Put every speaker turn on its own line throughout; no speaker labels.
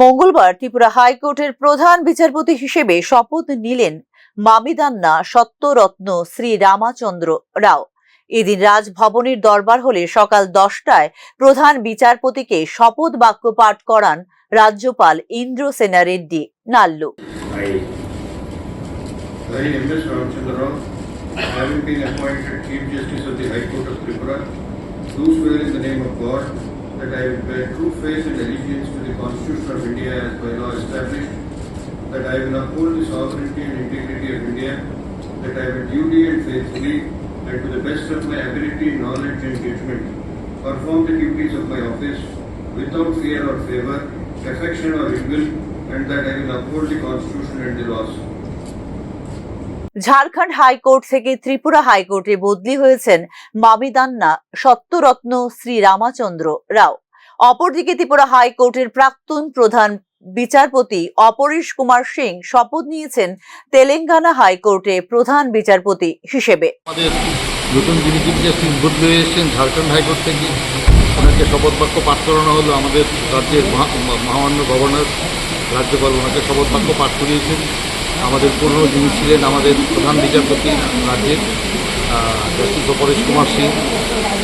মঙ্গলবার ত্রিপুরা হাইকোর্টের প্রধান বিচারপতি হিসেবে শপথ নিলেন মামিদান্না সত্যরত্ন শ্রী রামাচন্দ্র রাও। এদিন রাজভবনের দরবার হলে সকাল 10টায় প্রধান বিচারপতিকে শপথ বাক্য পাঠ করান রাজ্যপাল Indrasena Reddy Nallu.
Having been appointed Chief Justice of the High Court of Tripura, do swear in the name of God that I will bear true faith and allegiance to the Constitution of India as by law established, that I will uphold the sovereignty and integrity of India, that I will duly and faithfully and to the best of my ability, knowledge and judgment perform the duties of my office without fear or favour, affection or ill will, and that I will uphold the Constitution and the laws.
Jharkhand high court থেকে ত্রিপুরা হাইকোর্টে বদলি হয়েছেন মামিদান্না সত্যরত্ন শ্রী রামাচন্দ্র রাও। অপরদিকে ত্রিপুরা হাইকোর্টের প্রাক্তন প্রধান বিচারপতি অপরেশ কুমার সিং শপথ নিয়েছেন তেলেঙ্গানা হাইকোর্টে প্রধান বিচারপতি হিসেবে।
নতুন যিনি চিফ জাস্টিস বদলি হয়েছেন ঝাড়খণ্ড হাইকোর্ট থেকে, ওনাকে শপথ বাক্য পাঠ করানো হলো। আমাদের রাজ্যের মহামান্য গভর্নর রাজ্যপাল ওনাকে শপথ বাক্য পাঠ করিয়েছেন। আমাদের পুরনো যিনি ছিলেন আমাদের প্রধান বিচারপতি রাজ্যের জাস্টিস অপরেশ কুমার সিং,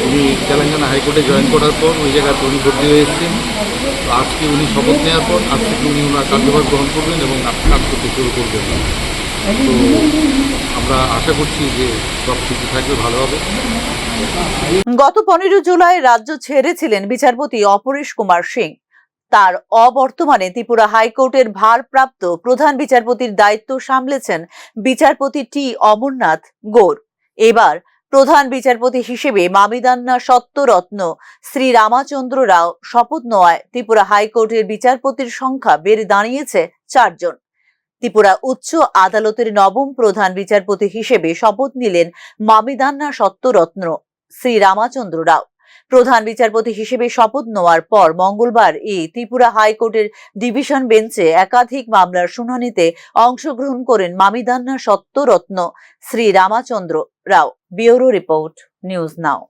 উনি তেলেঙ্গানা হাইকোর্টে জয়েন করার পর ওই জায়গাতে উনি বদলি হয়ে এসেছেন। তো আজকে উনি শপথ নেওয়ার পর আজ থেকে উনি ওনার কার্যভার গ্রহণ করবেন এবং কাজ করতে শুরু করবেন। তো আমরা আশা করছি যে সব কিছু থাকবে, ভালো হবে।
গত 15 জুলাই রাজ্য ছেড়েছিলেন বিচারপতি অপরেশ কুমার সিং। তার অবর্তমানে ত্রিপুরা হাইকোর্টের ভারপ্রাপ্ত প্রধান বিচারপতির দায়িত্ব সামলেছেন বিচারপতি টি অমরনাথ গৌড়। এবার প্রধান বিচারপতি হিসেবে মামিদান্না সত্যরত্ন শ্রী রামাচন্দ্র রাও শপথ নেওয়ায় ত্রিপুরা হাইকোর্টের বিচারপতির সংখ্যা বেড়ে দাঁড়িয়েছে 4 জন। ত্রিপুরা উচ্চ আদালতের নবম প্রধান বিচারপতি হিসেবে শপথ নিলেন মামিদান্না সত্যরত্ন শ্রী রামাচন্দ্র রাও। প্রধান বিচারপতি হিসেবে শপথ নেওয়ার পর মঙ্গলবার ত্রিপুরা হাইকোর্টের ডিভিশন বেঞ্চে একাধিক মামলার শুনানিতে অংশগ্রহণ করেন Mamidanna Satyaratna Shri Ramachandra Rao. Bureau report, news নাও।